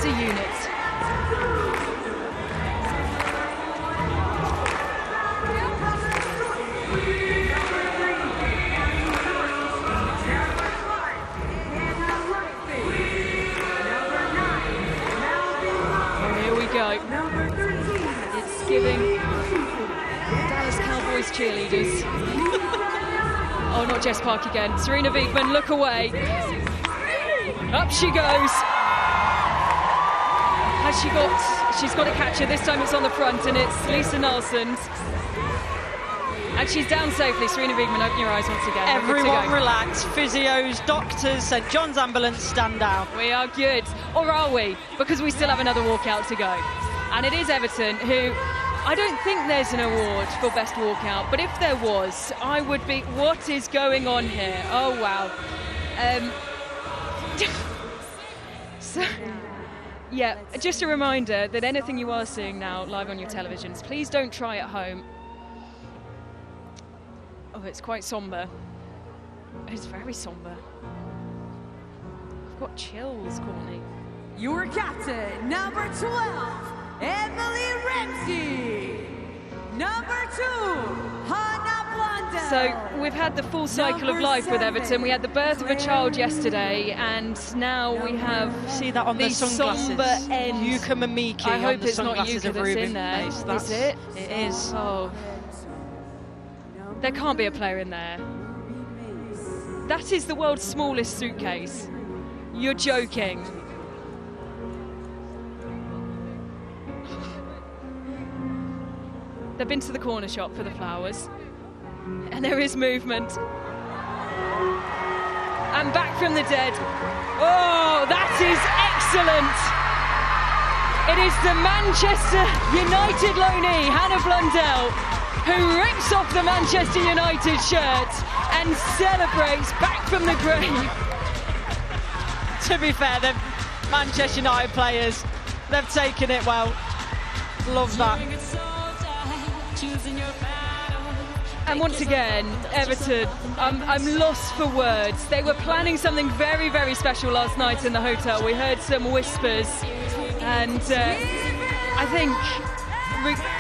a unit. Go. It's giving Dallas Cowboys cheerleaders. Oh, not Jess Park again. Serena Wiegman, look away. Up she goes. Has she got? She's got a catcher. This time it's on the front, and it's Lisa Nilsson's. And she's down safely. Serena Wiegman, open your eyes once again. Everyone relax. Physios, doctors, St John's ambulance, stand down. We are good. Or are we? Because we still have another walkout to go. And it is Everton, who I don't think there's an award for best walkout, but if there was, I would be, what is going on here? Oh, wow. So, yeah, just a reminder that anything you are seeing now live on your televisions, please don't try at home. Oh, it's quite somber. It's very somber. I've got chills, Courtney. Your captain, number 12, Emily Ramsey. Number 2, Hannah Blundell. So we've had the full cycle of life with Everton. We had the birth of a child yesterday, and now we have see that on the sunglasses. Somber end. Yuka Mamiki. I hope on the it's not sunglasses Yuka of that's Ruben in there. Mace. Is it? It is. Oh. There can't be a player in there. That is the world's smallest suitcase. You're joking. They've been to the corner shop for the flowers. And there is movement. And back from the dead. Oh, that is excellent. It is the Manchester United loanee, Hannah Blundell, who rips off the Manchester United shirt and celebrates back from the grave. To be fair, the Manchester United players, they've taken it well. Love that. And once again, Everton, I'm lost for words. They were planning something very, very special last night in the hotel. We heard some whispers, and I think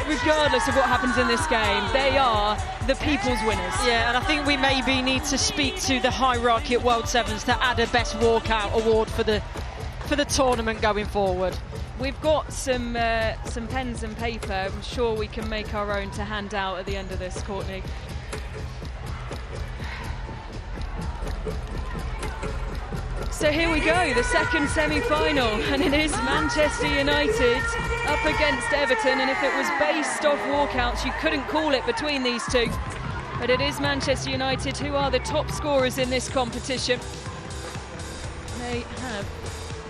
regardless of what happens in this game, they are the people's winners. Yeah, and I think we maybe need to speak to the hierarchy at World Sevens to add a best walkout award for the tournament going forward. We've got some pens and paper. I'm sure we can make our own to hand out at the end of this, Courtney. So here we go, the second semi-final, and it is Manchester United up against Everton, and if it was based off walkouts, you couldn't call it between these two. But it is Manchester United who are the top scorers in this competition. They have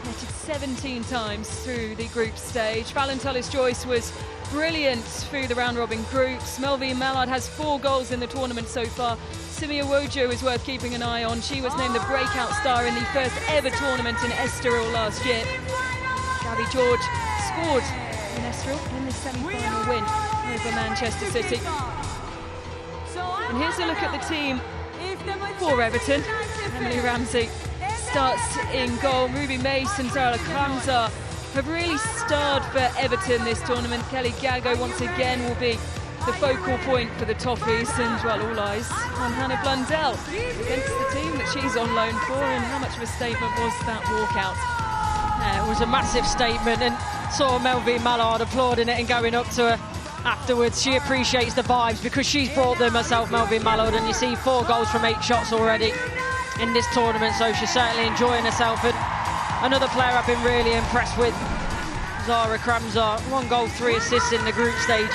netted 17 times through the group stage. Fallon Tullis-Joyce was brilliant through the round-robin groups. Melvie Mallard has 4 goals in the tournament so far. Simi Awojo is worth keeping an eye on. She was named the breakout star in the first ever tournament in Estoril last year. Gabby George scored in Estoril in the semi-final win over Manchester City. And here's a look at the team for Everton. Emily Ramsey starts in goal. Ruby Mace and Zara Kramzar have really starred for Everton this tournament. Kelly Gago once again will be the focal point for the Toffees, and well, all eyes on Hannah Blundell against the team that she's on loan for. And how much of a statement was that walkout? Yeah, it was a massive statement, and saw Melvie Mallard applauding it and going up to her afterwards. She appreciates the vibes because she's brought them herself, Melvie Mallard, and you see 4 goals from 8 shots already in this tournament, so she's certainly enjoying herself. And another player I've been really impressed with, Zara Kramzar, 1 goal, 3 assists in the group stage.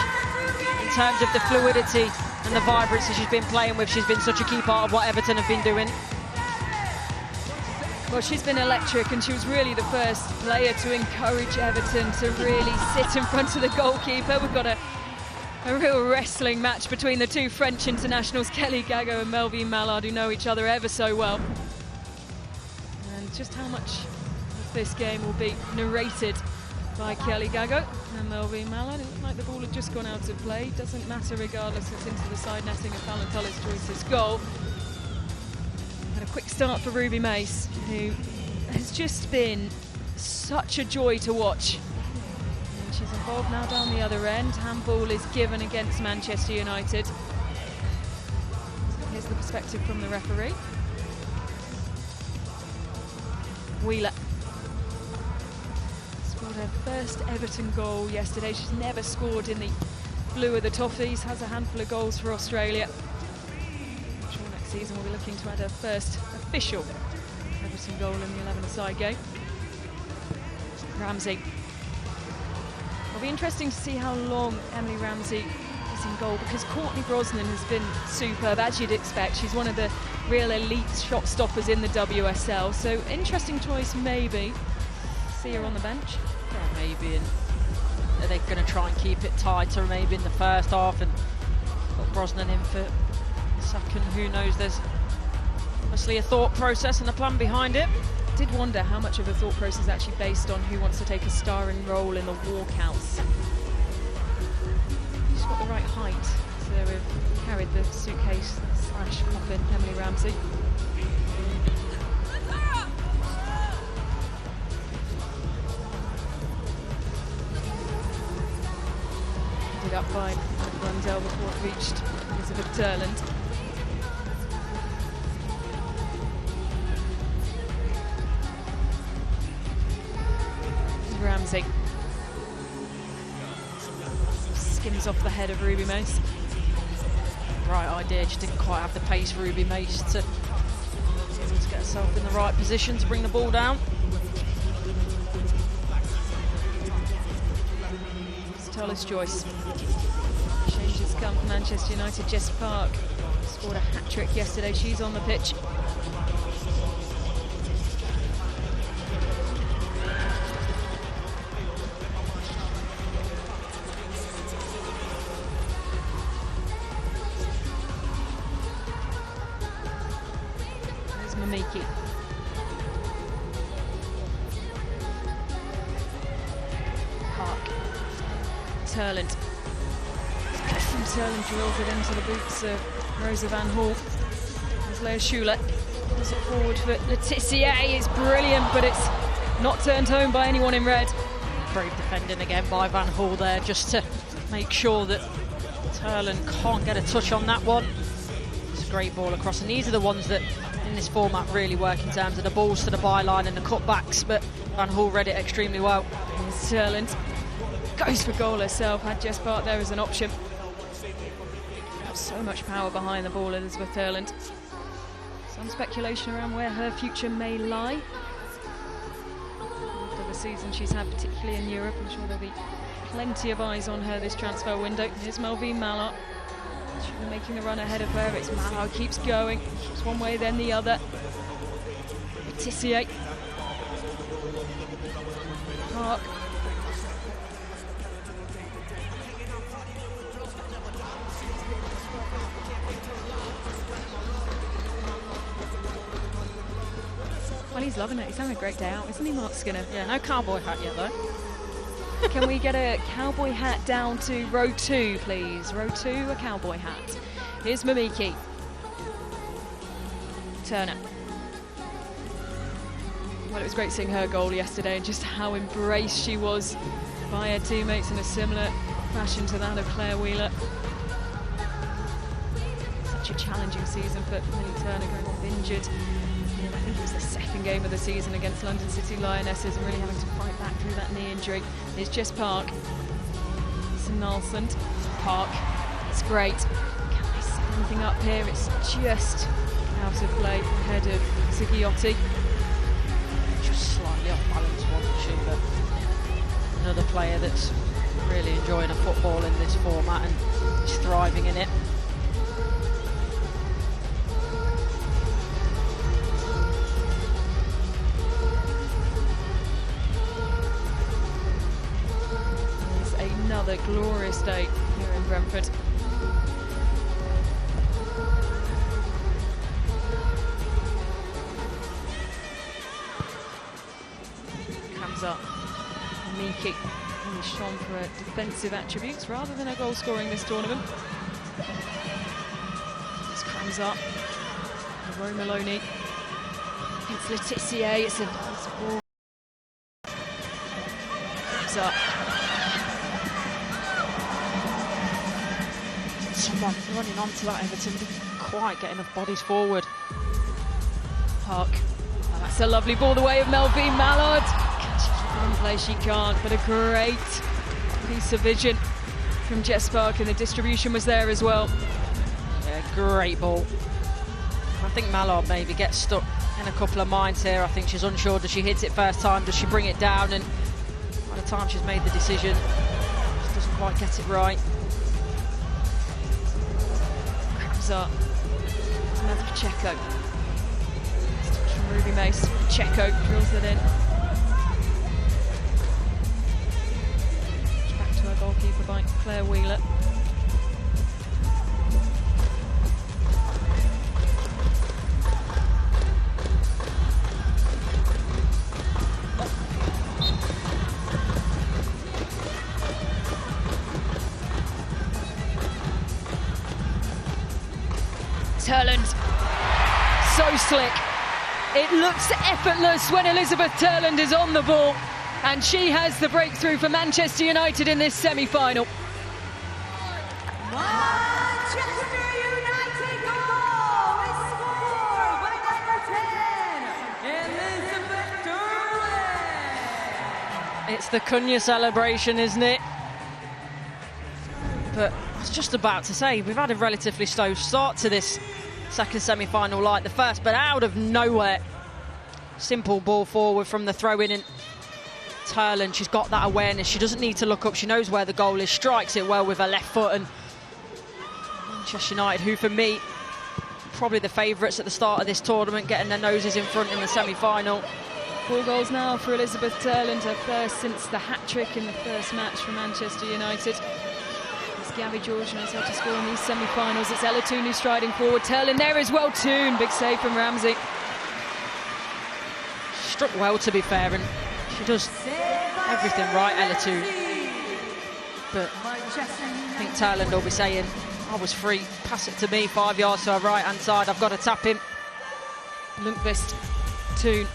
In terms of the fluidity and the vibrancy she's been playing with, she's been such a key part of what Everton have been doing. Well, she's been electric, and she was really the first player to encourage Everton to really sit in front of the goalkeeper. We've got a real wrestling match between the 2 French internationals, Kelly Gago and Melvie Mallard, who know each other ever so well. And just how much of this game will be narrated by Kelly Gago and Melvie Mallard. It looked like the ball had just gone out of play. Doesn't matter regardless, it's into the side netting of Fallon Tullis-Joyce's goal. And a quick start for Ruby Mace, who has just been such a joy to watch. And she's involved now down the other end. Handball is given against Manchester United. So here's the perspective from the referee. Wheeler scored her first Everton goal yesterday. She's never scored in the blue of the Toffees, has a handful of goals for Australia. I'm sure next season we'll be looking to add her first official Everton goal in the 11-a-side game. Ramsey. It'll be interesting to see how long Emily Ramsey is in goal, because Courtney Brosnan has been superb, as you'd expect. She's one of the real elite shot stoppers in the WSL, so interesting choice maybe. See her on the bench. Yeah, maybe, and are they going to try and keep it tighter maybe in the first half and put Brosnan in for the second? Who knows? There's obviously a thought process and a plan behind it. Did wonder how much of a thought process is actually based on who wants to take a starring role in the walkouts. She's got the right height to have carried the suitcase / coffin, Emily Ramsey. Ended up by Brundell before it reached Elizabeth Turland. Ramsey skims off the head of Ruby Mace. Right idea, she didn't quite have the pace, Ruby Mace, to get herself in the right position to bring the ball down. It's Tollis Joyce. Changes come from Manchester United. Jess Park scored a hat-trick yesterday. She's on the pitch. Mamiki. Park. Turland. From Turland drills it into the boots of Rosa Van Hall. There's Lea Schuler. Puts it forward for Laetitia. It's brilliant, but it's not turned home by anyone in red. Brave defending again by Van Hall there, just to make sure that Turland can't get a touch on that one. It's a great ball across, and these are the ones that in this format really work in terms of the balls to the byline and the cutbacks, but Van Hall read it extremely well. Here's Turland. Goes for goal herself, had Jess Park there as an option. So much power behind the ball, Elizabeth Turland. Some speculation around where her future may lie. After the season she's had, particularly in Europe, I'm sure there'll be plenty of eyes on her this transfer window. Here's Melvine Mallard. She'll be making the run ahead of her. It's Mallard, keeps going. It's one way, then the other. Tissier. Park. Well, he's loving it. He's having a great day out, isn't he, Mark Skinner? Yeah, no cowboy hat yet, though. Can we get a cowboy hat down to row 2, please? Row 2, a cowboy hat. Here's Mamiki. Turner. Well, it was great seeing her goal yesterday and just how embraced she was by her teammates in a similar fashion to that of Claire Wheeler. Such a challenging season for Millie Turner, going off injured. I think it was the second game of the season against London City Lionesses and really having to fight back through that knee injury. Here's Jess Park. St Nalsund. Park. It's great. Can they set anything up here? It's just out of play ahead of Zigiotti. Just slightly off balance, wasn't she? But another player that's really enjoying a football in this format and is thriving in it. Another glorious day here in Brentford. Comes up. Miki, who's shone for her defensive attributes rather than her goal scoring this tournament. This comes up. Rome Maloney. It's Laetitia. It's a ball. Crabs up. Someone running onto that Everton, didn't quite get enough bodies forward. Park. Oh, that's a lovely ball the way of Melvine Mallard. One play she can't, but a great piece of vision from Jess Park, and the distribution was there as well. Yeah, great ball. I think Mallard maybe gets stuck in a couple of minds here. I think she's unsure. Does she hit it first time? Does she bring it down? And by the time she's made the decision, she doesn't quite get it right. Crabs up. Another Pacheco. Touch from Ruby Mace. Pacheco drills it in. Back to her goalkeeper by Claire Wheeler. Turland, so slick. It looks effortless when Elizabeth Turland is on the ball, and she has the breakthrough for Manchester United in this semi-final. Manchester United goal is scored by number 10, Elizabeth Turland. It's the Cunha celebration, isn't it? But I was just about to say, we've had a relatively slow start to this second semi-final like the first, but out of nowhere, simple ball forward from the throw-in, and Turland, she's got that awareness. She doesn't need to look up. She knows where the goal is, strikes it well with her left foot, and Manchester United, who for me, probably the favourites at the start of this tournament, getting their noses in front in the semi-final. 4 goals now for Elizabeth Turland, her first since the hat-trick in the first match for Manchester United. Gabby George knows how to score in these semi-finals. It's Ella Toon who's striding forward. Turland there as well. Toon, big save from Ramsey. Struck well, to be fair, and she does everything right, Ella Toon. But I think Turland will be saying, I was free, pass it to me, 5 yards to her right-hand side, I've got to tap him. Lundqvist, Toon.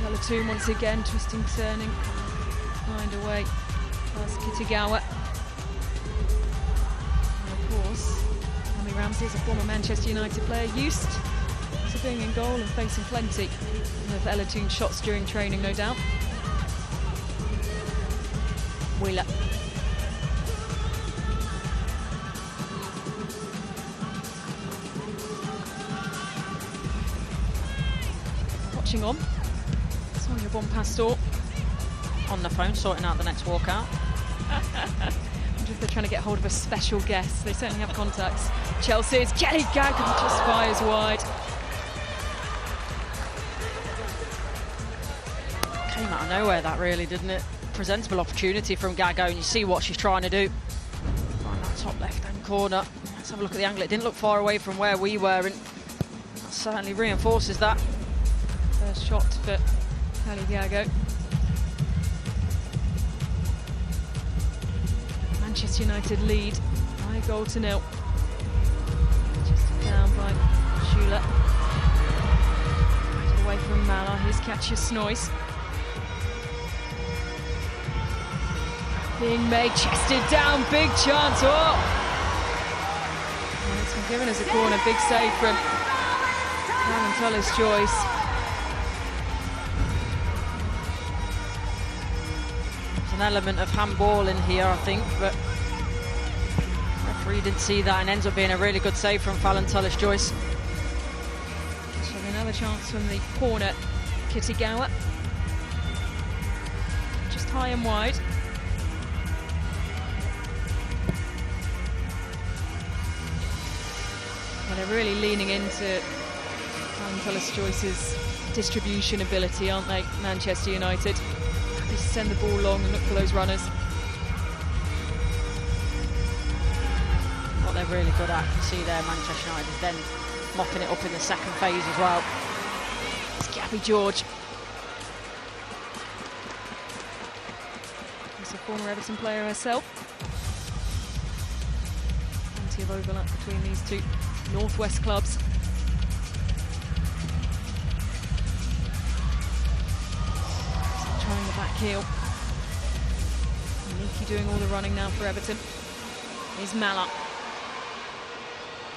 Ella Toon once again, twisting, turning, find a way. Past Kitagawa. Of course, Amy Ramsey is a former Manchester United player, used to being in goal and facing plenty of Ella Toon shots during training, no doubt. Wheeler. Watching on. Sonia Bonpastor. On the phone, sorting out the next walkout. I wonder if they're trying to get hold of a special guest. They certainly have contacts. Chelsea's Kelly Gagan just fires wide. Came out of nowhere, that really, didn't it? Presentable opportunity from Gago, and you see what she's trying to do. Find that top left-hand corner. Let's have a look at the angle. It didn't look far away from where we were, and that certainly reinforces that. First shot for Kelly Gago. Manchester United lead by 1-0. Just down by Schuler. Right away from Mala. Here's Katja Snoys. Being made, chested down, big chance. Oh! And it's been given as a corner. Big save from Alan Tullis-Joyce. An element of handball in here, I think, but the referee didn't see that, and ends up being a really good save from Fallon Tullis-Joyce. So another chance from the corner, Kitagawa. Just high and wide. Well, they're really leaning into Fallon Tullis-Joyce's distribution ability, aren't they, Manchester United? To send the ball long and look for those runners. What they're really good at, you see there, Manchester United then mopping it up in the second phase as well. It's Gabby George. She's a former Everton player herself. Plenty of overlap between these two Northwest clubs. Trying the back heel. Miki doing all the running now for Everton. Is Mallard.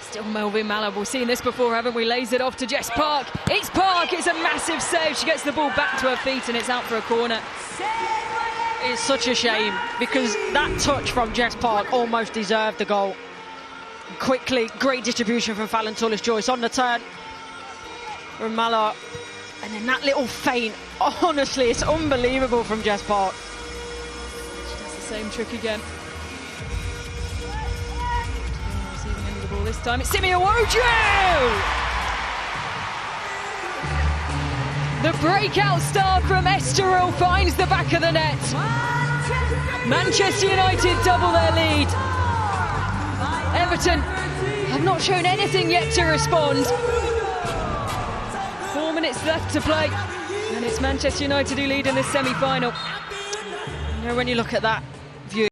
Still Melvin Mallard. We've seen this before, haven't we? Lays it off to Jess Park. It's Park. It's a massive save. She gets the ball back to her feet and it's out for a corner. It's such a shame because that touch from Jess Park almost deserved the goal. Quickly, great distribution from Fallon Tullis-Joyce on the turn from Mallard. And then that little feint, honestly, it's unbelievable from Jess Park. She does the same trick again. Receiving end of the ball this time. It's Simi Awoju! The breakout star from Estoril finds the back of the net. Manchester United double their lead. Everton have not shown anything yet to respond. 4 minutes left to play, and it's Manchester United who lead in this semi-final. You know, when you look at that view,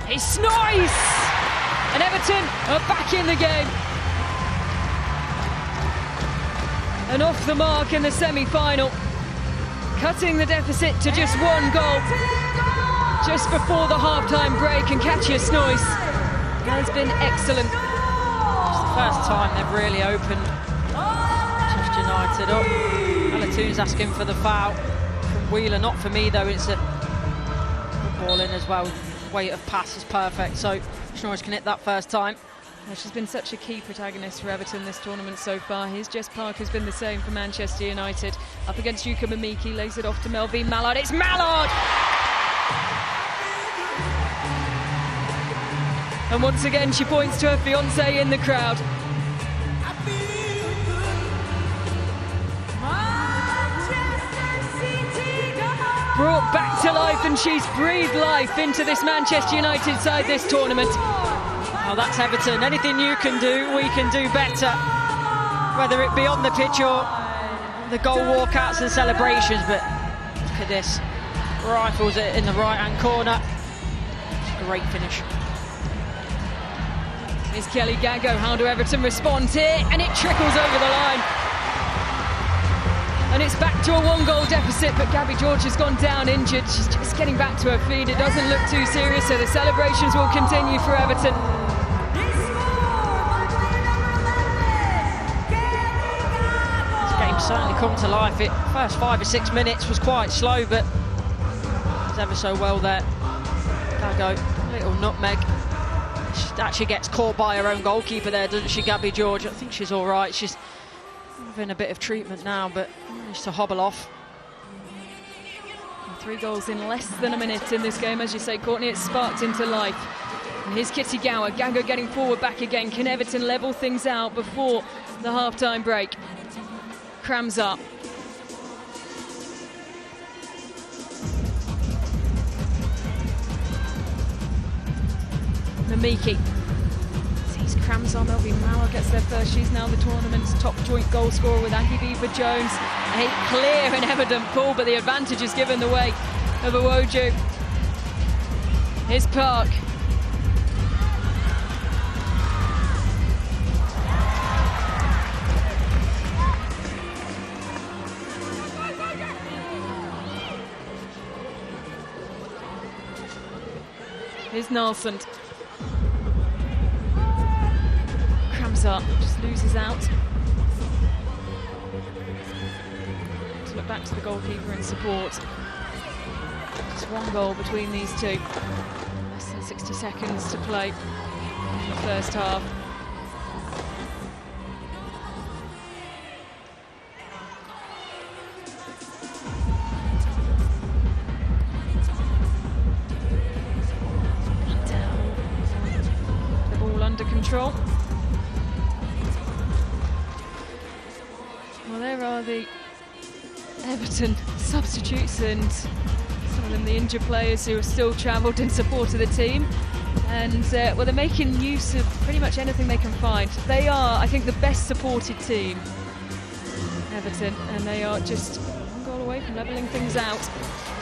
it's nice! And Everton are back in the game. And off the mark in the semi-final, cutting the deficit to just 1 goal just before the half-time break, and Katja Snoys has been excellent. It's the first time they've really opened Manchester United up. Alatoon's asking for the foul from Wheeler, not for me though. It's a ball in as well. Weight of pass is perfect, so Snoys can hit that first time. Well, she's been such a key protagonist for Everton this tournament so far. His Jess Park has been the same for Manchester United. Up against Yuka Mimiki, lays it off to Melvin Mallard. It's Mallard! And once again, she points to her fiancé in the crowd. Brought back to life, and she's breathed life into this Manchester United side this tournament. Oh, that's Everton. Anything you can do, we can do better. Whether it be on the pitch or the goal walkouts and celebrations, but look at this. Rifles it in the right-hand corner. Great finish. Here's Kelly Gago. How do Everton respond here? And it trickles over the line. And it's back to a 1-goal deficit, but Gabby George has gone down injured. She's just getting back to her feet. It doesn't look too serious, so the celebrations will continue for Everton. This game's certainly come to life. It first 5 or 6 minutes was quite slow, but it's ever so well there. Gago, little nutmeg. She actually gets caught by her own goalkeeper there, doesn't she, Gabby George? I think she's all right. She's having a bit of treatment now, but managed to hobble off. 3 goals in less than a minute in this game, as you say, Courtney. It's sparked into life. And here's Kitty Gower. Gango getting forward back again. Can Everton level things out before the half-time break? Crams up. Mamiki sees crams on. Melvie Mallard gets there first. She's now the tournament's top joint goal scorer with Aggie Beaver-Jones. A clear and evident pull, but the advantage is given the way of Iwoju. Here's Park. Here's Nelson. Crams up, just loses out. To look back to the goalkeeper in support. Just 1 goal between these two. Less than 60 seconds to play in the first half. Control. Well, there are the Everton substitutes and some of them the injured players who have still travelled in support of the team. And well, they're making use of pretty much anything they can find. They are, I think, the best supported team, Everton, and they are just 1 goal away from levelling things out.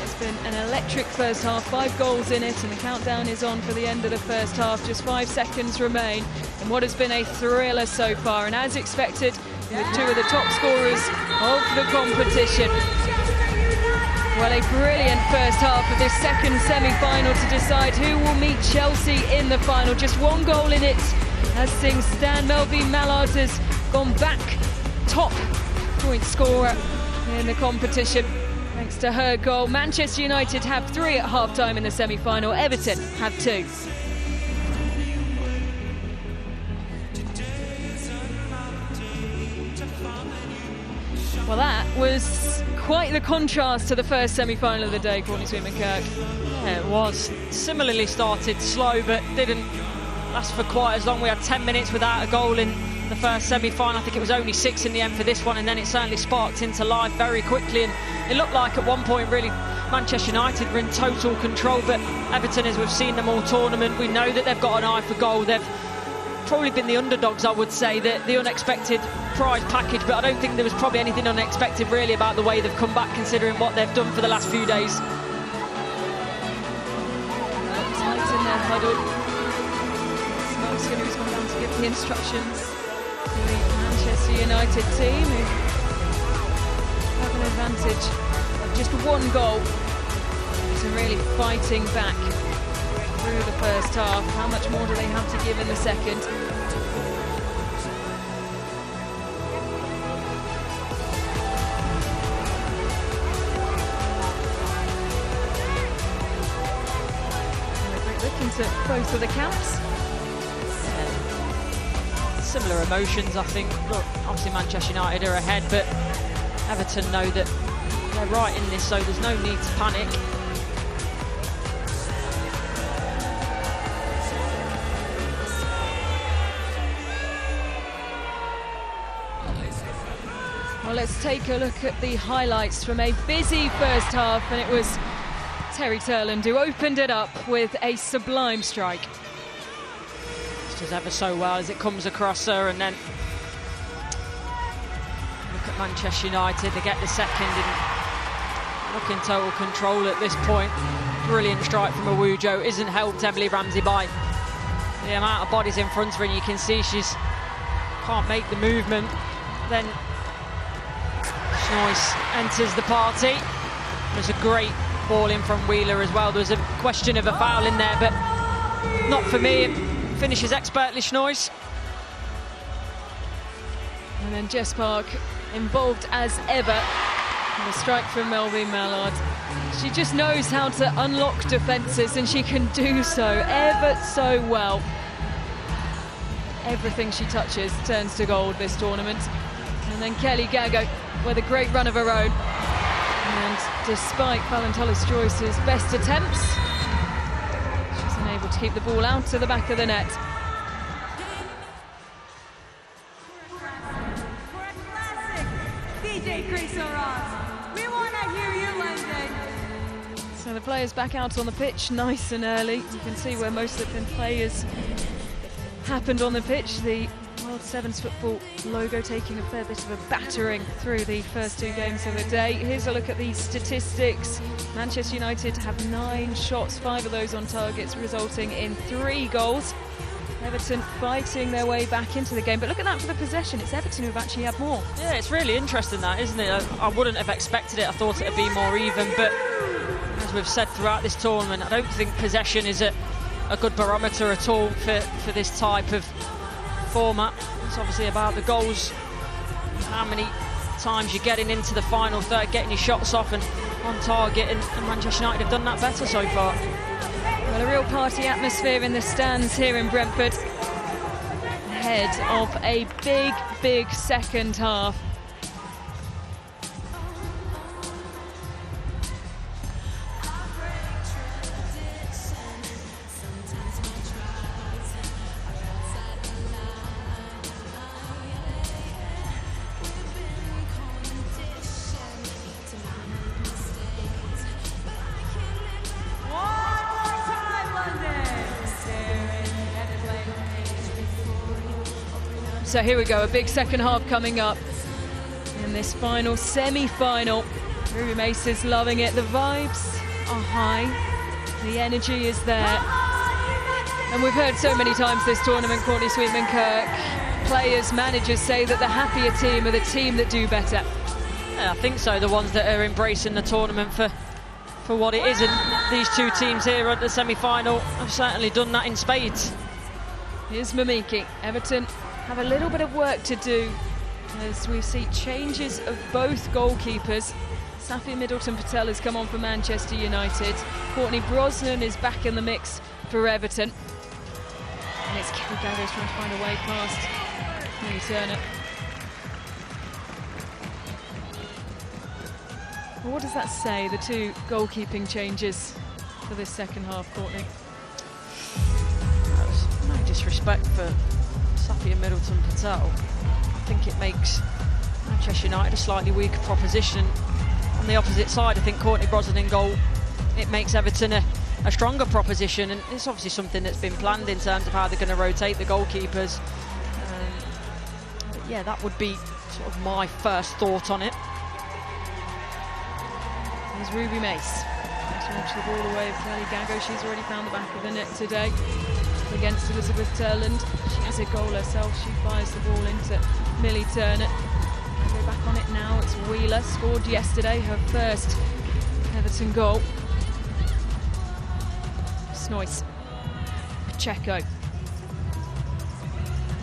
It's been an electric first half, 5 goals in it, and the countdown is on for the end of the first half. Just 5 seconds remain in what has been a thriller so far, and as expected, with 2 of the top scorers of the competition. Well, a brilliant first half of this second semi-final to decide who will meet Chelsea in the final. Just 1 goal in it as things stand. Melvie Mallard has gone back top point scorer in the competition. Thanks to her goal. Manchester United have 3 at half-time in the semi-final. Everton have 2. Well, that was quite the contrast to the first semi-final of the day, Courtney Sweetman-Kirk. Yeah, it was. Similarly started slow, but didn't last for quite as long. We had 10 minutes without a goal in the first semi-final. I think it was only 6 in the end for this one, and then it certainly sparked into life very quickly, and it looked like at one point really Manchester United were in total control, but Everton, as we've seen them all tournament, we know that they've got an eye for goal. They've probably been the underdogs, I would say, the unexpected prize package, but I don't think there was probably anything unexpected really about the way they've come back, considering what they've done for the last few days. Tight in their huddle. Smoke's going to come down to give the instructions to the Manchester United team, who have an advantage of just 1 goal. So really fighting back through the first half. How much more do they have to give in the second? And a great look into both of the camps. Similar emotions, I think. Look, obviously Manchester United are ahead, but Everton know that they're right in this, so there's no need to panic. Well, let's take a look at the highlights from a busy first half, and it was Terry Turland who opened it up with a sublime strike. Just does ever so well as it comes across her, and then look at Manchester United, they get the second and look in total control at this point. Brilliant strike from Iwoju. Isn't helped, Emily Ramsey, by the amount of bodies in front of her, and you can see she's can't make the movement. Then Schnois enters the party. There's a great ball in from Wheeler as well. There was a question of a foul in there, but not for me. It finishes expertly, Schnois. And then Jess Park involved as ever in the strike from Melvie Mallard. She just knows how to unlock defences, and she can do so ever so well. Everything she touches turns to gold this tournament. And then Kelly Gago with a great run of her own. And despite Valentola's Joyce's best attempts, she's unable to keep the ball out to the back of the net. For a classic DJ Chrysaros. We want to hear you, London. So the players back out on the pitch nice and early. You can see where most of the players happened on the pitch. The World Sevens football logo taking a fair bit of a battering through the first 2 games of the day. Here's a look at these statistics. Manchester United have 9 shots, 5 of those on targets, resulting in 3 goals. Everton fighting their way back into the game, but look at that for the possession. It's Everton who've actually had more. Yeah, it's really interesting that, isn't it? I wouldn't have expected it. I thought it'd be more even, but as we've said throughout this tournament, I don't think possession is a good barometer at all for this type of format. It's obviously about the goals, how many times you're getting into the final third, getting your shots off and on target, and Manchester United have done that better so far. Well, a real party atmosphere in the stands here in Brentford, ahead of a big second half. So here we go, a big second half coming up in this final semi-final. Ruby Mace is loving it. The vibes are high, the energy is there. And we've heard so many times this tournament, Courtney Sweetman-Kirk, players, managers say that the happier team are the team that do better. Yeah, I think so, the ones that are embracing the tournament for what it is, and these 2 teams here at the semi-final have certainly done that in spades. Here's Mamiki. Everton have a little bit of work to do as we see changes of both goalkeepers. Safi Middleton-Patel has come on for Manchester United. Courtney Brosnan is back in the mix for Everton. And it's Kelly Gago trying to find a way past Millie Turner. Well, what does that say, the 2 goalkeeping changes for this second half, Courtney? That was no disrespect for Safi and Middleton-Patel. I think it makes Manchester United a slightly weaker proposition. On the opposite side, I think Courtney Brosnan in goal, it makes Everton a stronger proposition, and it's obviously something that's been planned in terms of how they're going to rotate the goalkeepers. But yeah, that would be sort of my first thought on it. Here's Ruby Mace. Tries to launch the ball away with Kelly Gago. She's already found the back of the net today against Elizabeth Turland. She has a goal herself. She fires the ball into Millie Turner. Go back on it now. It's Wheeler, scored yesterday, her first Everton goal. Snoyce. Pacheco.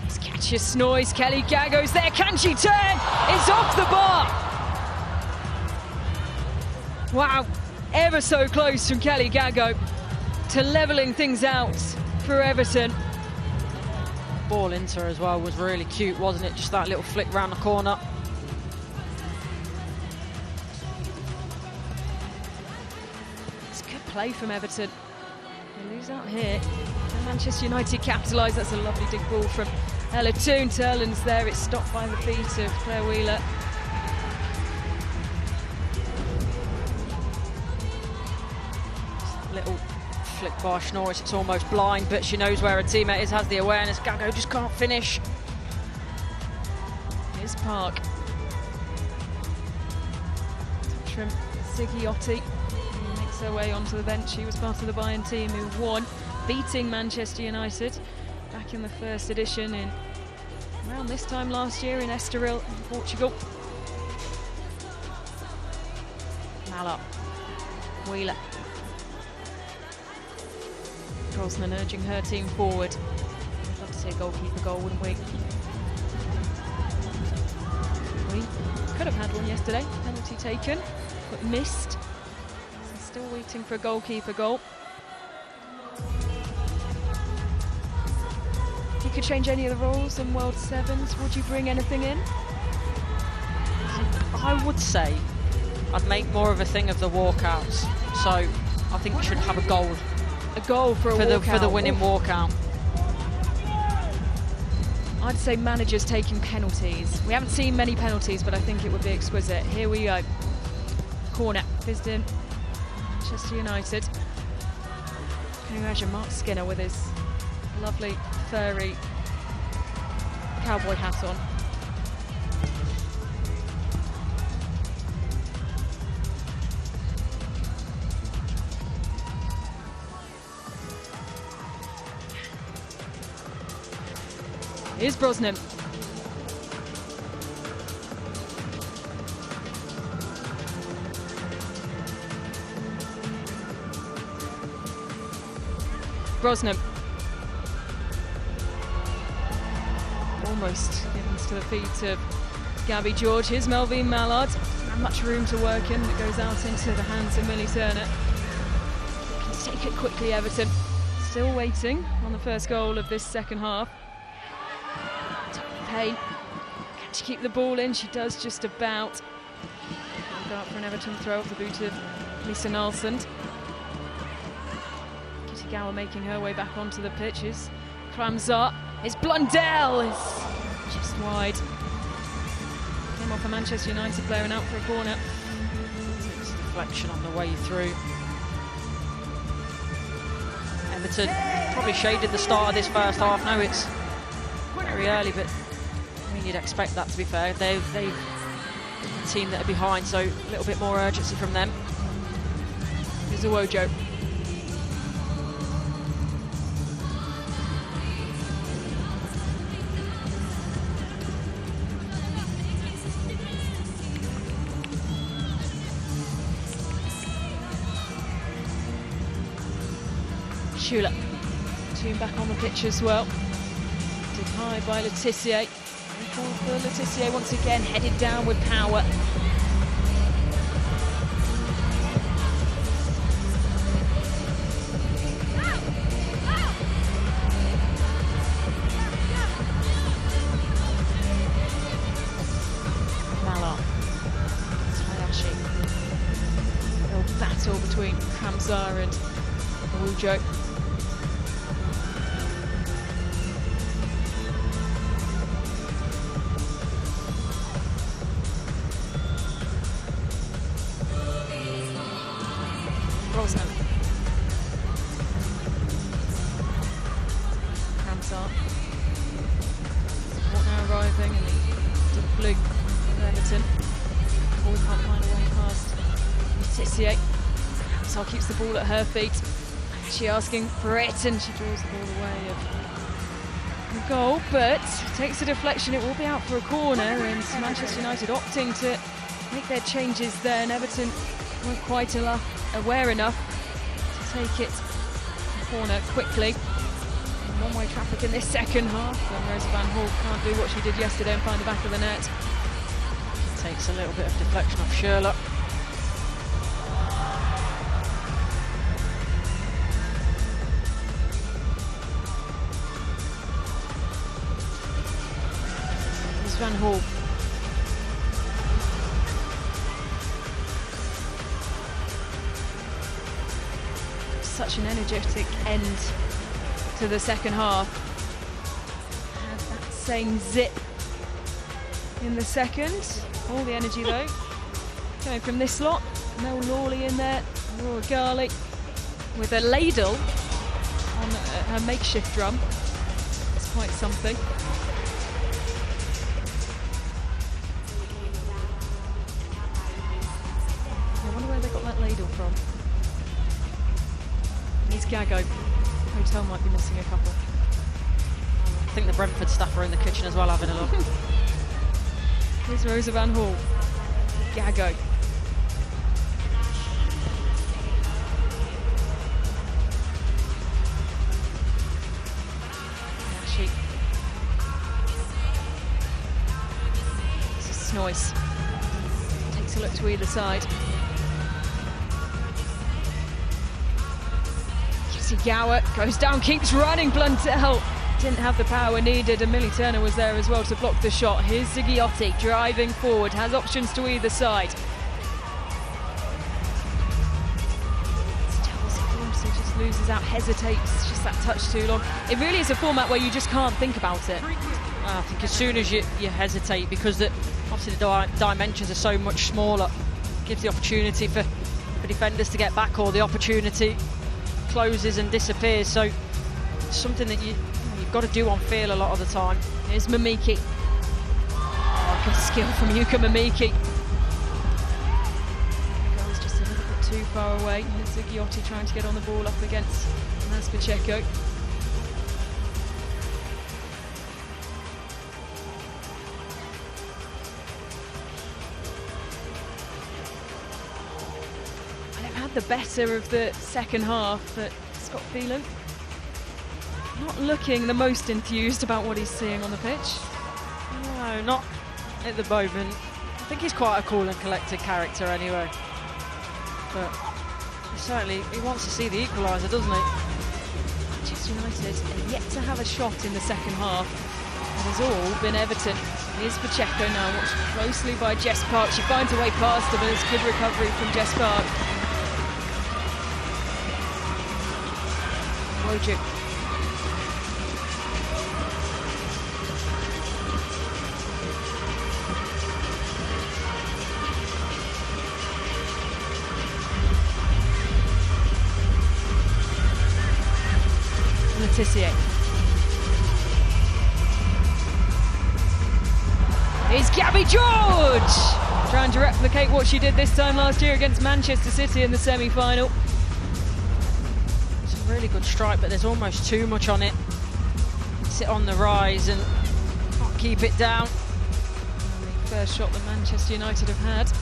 Nice catch of Snoyce. Kelly Gago's there. Can she turn? It's off the bar. Wow. Ever so close from Kelly Gago to levelling things out for Everton. Ball into her as well was really cute, wasn't it? Just that little flick round the corner. It's good play from Everton. They lose out here. And Manchester United capitalise. That's a lovely dig ball from Ella Toon. Turland's there. It's stopped by the feet of Claire Wheeler. Little flick by Snorris, it's almost blind, but she knows where her teammate is, has the awareness. Gago just can't finish. Here's Park. Touch from Ziggiotti. He makes her way onto the bench. She was part of the Bayern team who won, beating Manchester United back in the first edition in around this time last year in Estoril in Portugal. Malott. Wheeler. Brosnan urging her team forward. I'd love to see a goalkeeper goal, wouldn't we? We could have had one yesterday. Penalty taken, but missed. So still waiting for a goalkeeper goal. If you could change any of the rules in World Sevens, would you bring anything in? I would say I'd make more of a thing of the walkouts. So I think we should have a goal. A goal for a walkout. For the winning walkout. I'd say managers taking penalties. We haven't seen many penalties, but I think it would be exquisite. Here we go. Corner, fizzed in. Manchester United. Can you imagine Mark Skinner with his lovely furry cowboy hat on? Here's Brosnan. Brosnan. Almost givens to the feet of Gabby George. Here's Melvine Mallard. Doesn't have much room to work in. It goes out into the hands of Millie Turner. Can take it quickly, Everton. Still waiting on the first goal of this second half. Payne. Can she keep the ball in? She does just about. We'll go up for an Everton throw off the boot of Lisa Nalsund. Kitty Gower making her way back onto the pitches. Kramzar. It's Blundell. Is just wide. Came off a Manchester United player and out for a corner. Takes a deflection on the way through. Everton probably shaded the start of this first half. Now it's very early, but I mean, you'd expect that, to be fair. They've a team that are behind, so a little bit more urgency from them. Here's Awojo. Shula. Team back on the pitch as well. Did high by Letitia. For Letitia once again, headed down with power. Mallard. Hayashi. A little battle between Kramzar and Awojo. Brosnan. Kramzar. Support now arriving in the deep blue of Everton. Ball can't find a way past Letitia. Kramzar keeps the ball at her feet. She asking for it, and she draws the ball away of the goal, but takes a deflection. It will be out for a corner, and Manchester United opting to make their changes there, and Everton weren't quite aware enough to take it to corner quickly. One-way traffic in this second half, and Rosa Van Hall can't do what she did yesterday and find the back of the net. Takes a little bit of deflection off Sherlock. Here's Van Hall. Such an energetic end to the second half. Has that same zip in the second. All the energy though coming from this lot. Mel Lawley in there, Laura Garley with a ladle on her makeshift drum. It's quite something. I wonder where they got that ladle from. Here's Gago. Hotel might be missing a couple. I think the Brentford staff are in the kitchen as well having a look. Here's Rosa Van Hall. Gago. She. This is Snoyce. Takes a look to either side. Gower goes down, keeps running. Blundell didn't have the power needed, and Millie Turner was there as well to block the shot. Here's Ziggiotti driving forward, has options to either side. Chelsea just loses out, hesitates, just that touch too long. It really is a format where you just can't think about it. I think as soon as you hesitate, because obviously the dimensions are so much smaller, it gives the opportunity for defenders to get back, or the opportunity closes and disappears. So it's something that you've got to do on feel a lot of the time. Here's Mamiki. Oh, good skill from Yuka Mamiki. Goes just a little bit too far away. Here's Ziggiotti trying to get on the ball up against Mas Pacheco. The better of the second half, but Scott Phelan not looking the most enthused about what he's seeing on the pitch. No, not at the moment. I think he's quite a cool and collected character anyway, but he wants to see the equaliser, doesn't he? Manchester United are yet to have a shot in the second half. It has all been Everton. Here's Pacheco now, watched closely by Jess Park. She finds a way past him, but it's good recovery from Jess Park. Wojcik. Letitia. Here's Gabby George! Trying to replicate what she did this time last year against Manchester City in the semi-final. Really good strike, but there's almost too much on it. Sit on the rise and can't keep it down. And the first shot that Manchester United have had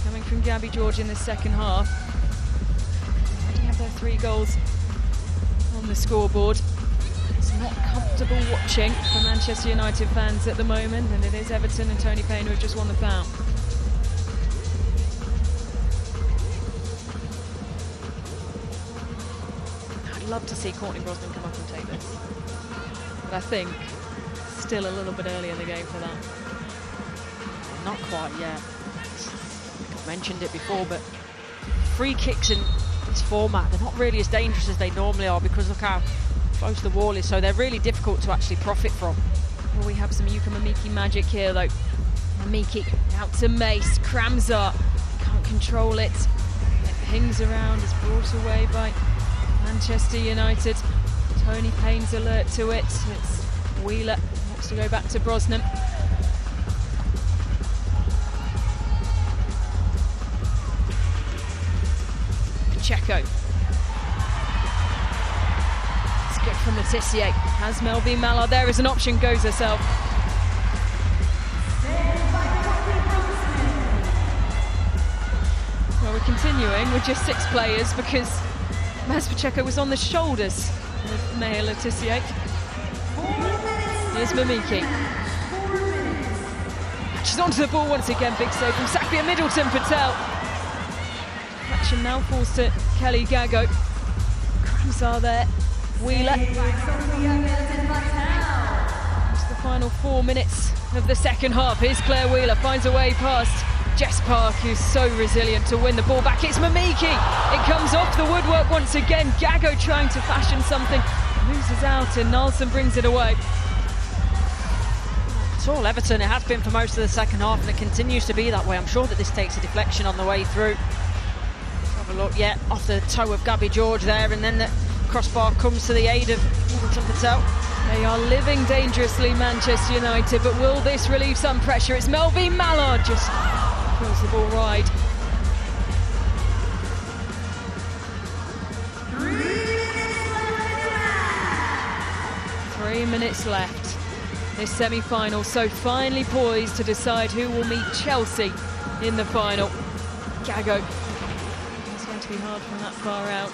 coming from Gabby George in the second half. They already have their 3 goals on the scoreboard. It's not comfortable watching for Manchester United fans at the moment, and it is Everton and Tony Payne who have just won the foul. Love to see Courtney Brosnan come up and take this, but I think still a little bit early in the game for that. Not quite yet. I've mentioned it before, but free kicks in this format, they're not really as dangerous as they normally are, because look how close the wall is, so they're really difficult to actually profit from. Well, we have some Yuka Mamiki magic here though. Mamiki out to Mace, Kramzar can't control it. It pings around, is brought away by Manchester United. Tony Payne's alert to it. It's Wheeler, wants to go back to Brosnan. Pacheco. It's good from Letitia. Has Melvin Mallard there as an option, goes herself. Well, we're continuing with just 6 players because Mas Pacheco was on the shoulders of Maya Letitia. Here's Mamiki. She's onto the ball once again, big save from Sakia Middleton Patel. Action now falls to Kelly Gago. Kramzar there, Wheeler. It's the final 4 minutes of the second half. Here's Claire Wheeler, finds a way past Jess Park, who's so resilient to win the ball back. It's Mamiki. It comes off the woodwork once again. Gago trying to fashion something, loses out, and Nalson brings it away. It's all Everton. It has been for most of the second half, and it continues to be that way. I'm sure that this takes a deflection on the way through. Let's have a look. Yeah, off the toe of Gabby George there, and then the crossbar comes to the aid of Middleton Patel. They are living dangerously, Manchester United, but will this relieve some pressure? It's Melvin Mallard just pulls the ball wide. 3 minutes left. This semi-final so finely poised to decide who will meet Chelsea in the final. Gago. It's going to be hard from that far out.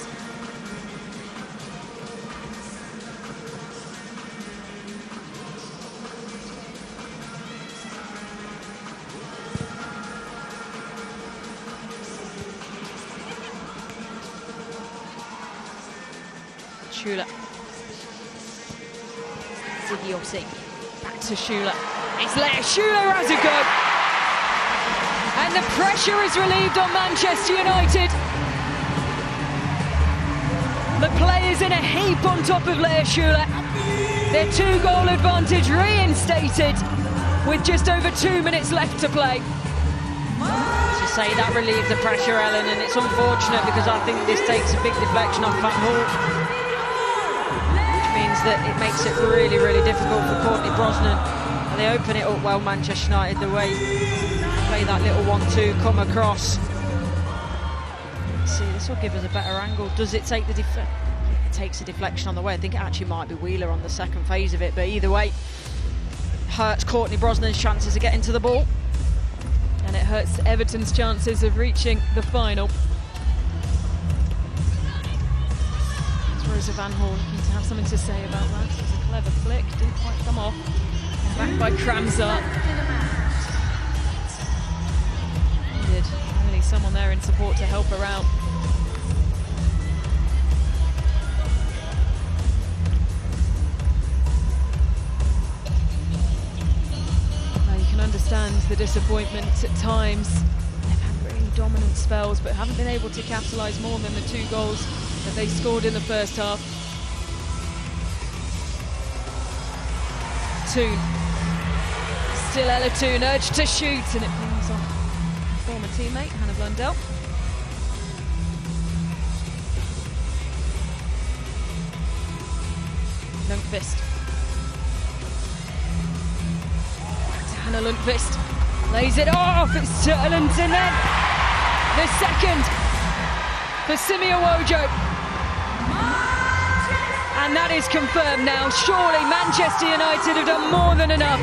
Chula. Ziggy. Back to Schuler. It's Leah. Schuler has a go. And the pressure is relieved on Manchester United. The players in a heap on top of Leah Schuler. Their 2-goal advantage reinstated with just over 2 minutes left to play. As you say, that relieved the pressure, Ellen, and it's unfortunate because I think this takes a big deflection off Van Hall, which means that it makes it really, really difficult for Courtney Brosnan. And they open it up well, Manchester United, the way they play that little 1-2, come across. Let's see, this will give us a better angle. Does it take the deflection? It takes a deflection on the way. I think it actually might be Wheeler on the second phase of it, but either way, hurts Courtney Brosnan's chances of getting to the ball. And it hurts Everton's chances of reaching the final. It's Rosa Van Hall looking to have something to say about that. It's a clever flick, didn't quite come off. And back by Kramzar. Needed really someone there in support to help her out. Understand the disappointment at times. They've had really dominant spells but haven't been able to capitalise more than the 2 goals that they scored in the first half. Toon. Still Ella Toon, urged to shoot, and it brings on former teammate Hannah Blundell. Lundqvist. Hannah Lundqvist lays it off, it's Sturland, and then the second for Simi Awojo. And that is confirmed now. Surely Manchester United have done more than enough.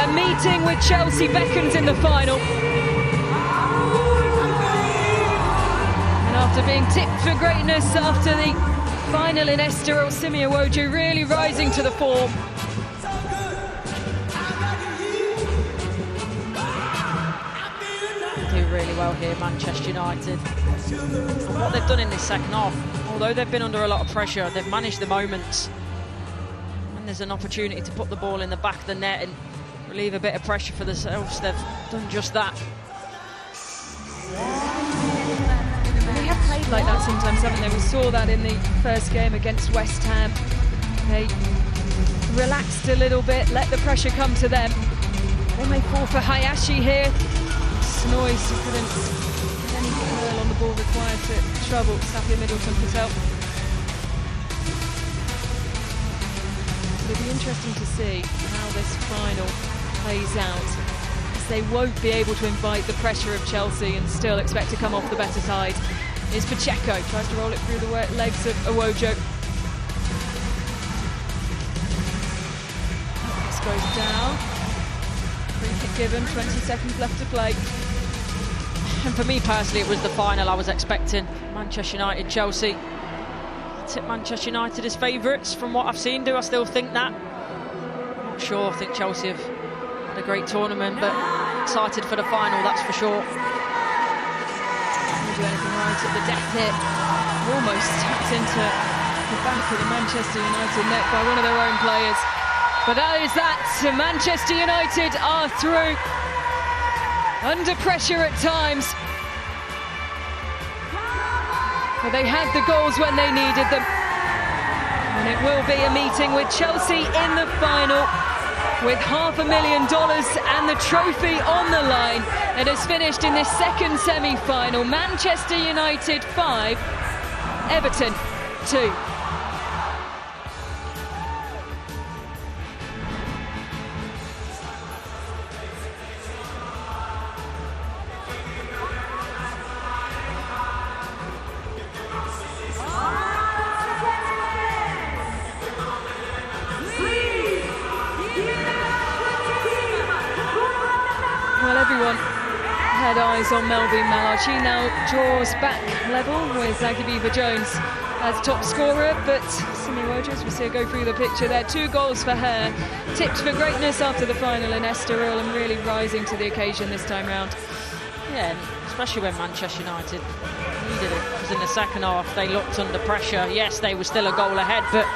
A meeting with Chelsea beckons in the final. And after being tipped for greatness after the final in Estoril, Simi Awojo really rising to the form. Really well here, Manchester United. And what they've done in this second half, although they've been under a lot of pressure, they've managed the moments. When there's an opportunity to put the ball in the back of the net and relieve a bit of pressure for themselves, they've done just that. They have played like that sometimes, haven't they? We saw that in the first game against West Ham. They relaxed a little bit, let the pressure come to them. They may fall for Hayashi here. Noise, who couldn't get any curl on the ball required to trouble Safia Middleton Patel. It'll be interesting to see how this final plays out, as they won't be able to invite the pressure of Chelsea and still expect to come off the better side. Here's Pacheco, tries to roll it through the legs of Awojo. This goes down. Free kick given, 20 seconds left to play. And for me personally, it was the final I was expecting. Manchester United, Chelsea. I tip Manchester United as favourites from what I've seen. Do I still think that? I'm not sure. I think Chelsea have had a great tournament, but excited for the final, that's for sure. Didn't do anything right at the death hit. Almost tapped into the back of the Manchester United net by one of their own players. But that is that. Manchester United are through. Under pressure at times, but they had the goals when they needed them. And it will be a meeting with Chelsea in the final, with $500,000 and the trophy on the line. It has finished in this second semi-final. Manchester United 5, Everton 2. Well, everyone had eyes on Melvin Mallard. She now draws back level with Zagibiva Jones as top scorer, but Simi Awojo, we see her go through the picture there, 2 goals for her, tipped for greatness after the final in Estoril and really rising to the occasion this time round. Yeah, especially when Manchester United needed it, because in the second half they looked under pressure. Yes, they were still a goal ahead, but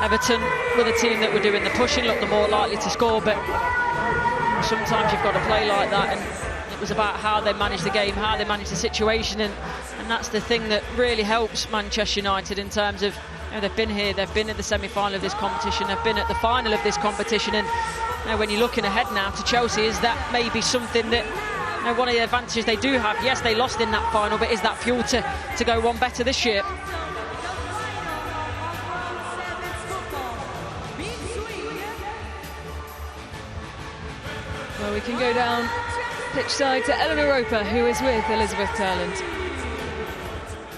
Everton were the team that were doing the pushing, looked the more likely to score, but sometimes you've got to play like that, and it was about how they managed the game, how they managed the situation, and that's the thing that really helps Manchester United in terms of, you know, they've been here, they've been at the semi-final of this competition, they've been at the final of this competition, and you know, when you're looking ahead now to Chelsea, is that maybe something that, you know, one of the advantages they do have? Yes, they lost in that final, but is that fuel to go one better this year? Well, we can go down pitch side to Eleanor Roper, who is with Elizabeth Turland.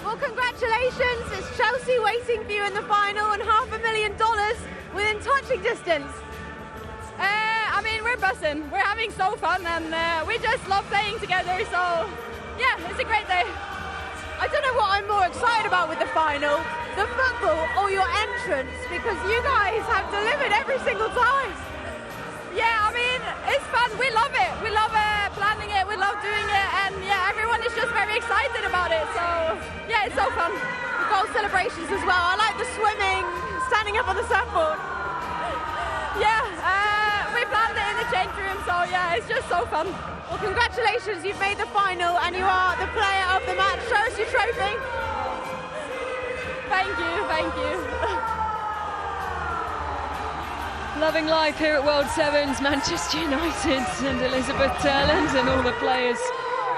Well, congratulations. It's Chelsea waiting for you in the final and $500,000 within touching distance. I mean, we're buzzing. We're having so fun, and we just love playing together. So, yeah, it's a great day. I don't know what I'm more excited about with the final, the football or your entrance, because you guys have delivered every single time. Yeah, I mean, it's fun. We love it. We love planning it. We love doing it, and yeah, everyone is just very excited about it. So, yeah, it's so fun. The goal celebrations as well. I like the swimming, standing up on the surfboard. Yeah, we planned it in the change room, so yeah, it's just so fun. Well, congratulations, you've made the final and you are the player of the match. Show us your trophy. Thank you, thank you. Loving life here at World Sevens, Manchester United and Elizabeth Turland, and all the players,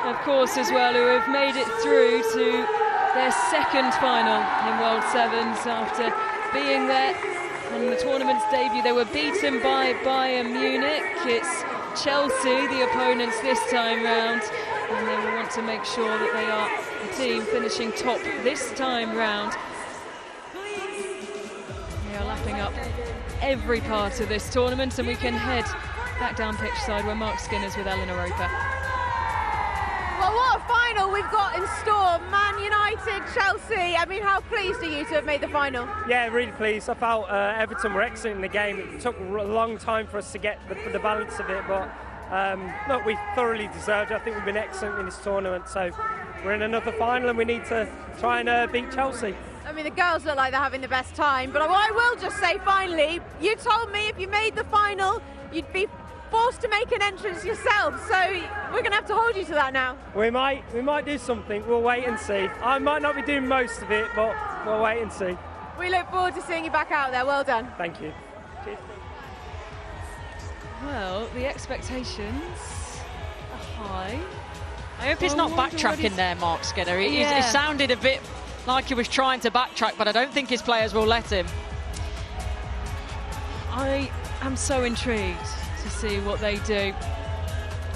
of course, as well, who have made it through to their second final in World Sevens after being there on the tournament's debut. They were beaten by Bayern Munich. It's Chelsea, the opponents this time round, and they will want to make sure that they are the team finishing top this time round. They are lapping up every part of this tournament, and we can head back down pitch side where Mark Skinner's with Eleanor Roper. Well, what a final we've got in store. Man United, Chelsea. I mean, how pleased are you to have made the final? Yeah, really pleased. I felt Everton were excellent in the game. It took a long time for us to get the balance of it, but look, we thoroughly deserved it. I think we've been excellent in this tournament, so we're in another final and we need to try and beat Chelsea. I mean, the girls look like they're having the best time, but I will just say finally, you told me if you made the final, you'd be forced to make an entrance yourself, so we're going to have to hold you to that now. We might do something. We'll wait and see. I might not be doing most of it, but we'll wait and see. We look forward to seeing you back out there. Well done. Thank you. Cheers. Well, the expectations are high. I hope he's not backtracking there, Mark Skinner. He sounded a bit like he was trying to backtrack, but I don't think his players will let him. I am so intrigued to see what they do.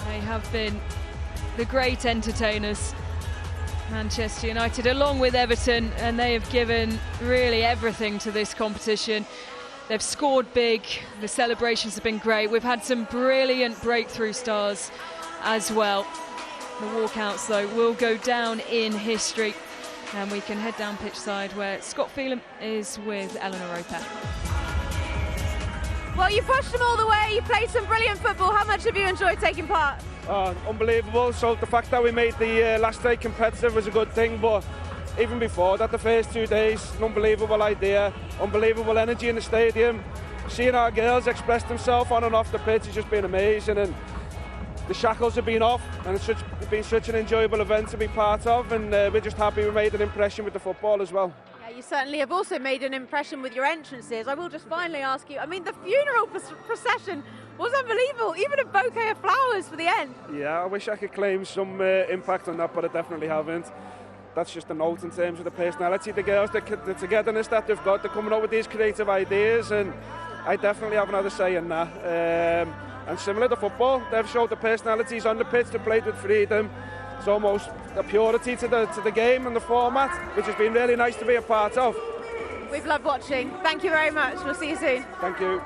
They have been the great entertainers, Manchester United, along with Everton, and they have given really everything to this competition. They've scored big, the celebrations have been great. We've had some brilliant breakthrough stars as well. The walkouts, though, will go down in history. And we can head down pitch side where Scott Phelan is with Eleanor Roper. Well, you pushed them all the way, you played some brilliant football. How much have you enjoyed taking part? Unbelievable. So the fact that we made the last day competitive was a good thing, but even before that, the first 2 days, an unbelievable idea, unbelievable energy in the stadium. Seeing our girls express themselves on and off the pitch has just been amazing, and the shackles have been off, and it's been such an enjoyable event to be part of, and we're just happy we made an impression with the football as well. Yeah, you certainly have also made an impression with your entrances. I will just finally ask you, I mean, the funeral procession was unbelievable, even a bouquet of flowers for the end. Yeah, I wish I could claim some impact on that, but I definitely haven't. That's just a note in terms of the personality of the girls, the togetherness that they've got. They're coming up with these creative ideas, and I definitely haven't had a say in that. And similar to football, they've showed the personalities on the pitch. They played with freedom. It's almost a purity to the game and the format, which has been really nice to be a part of. We've loved watching. Thank you very much. We'll see you soon. Thank you.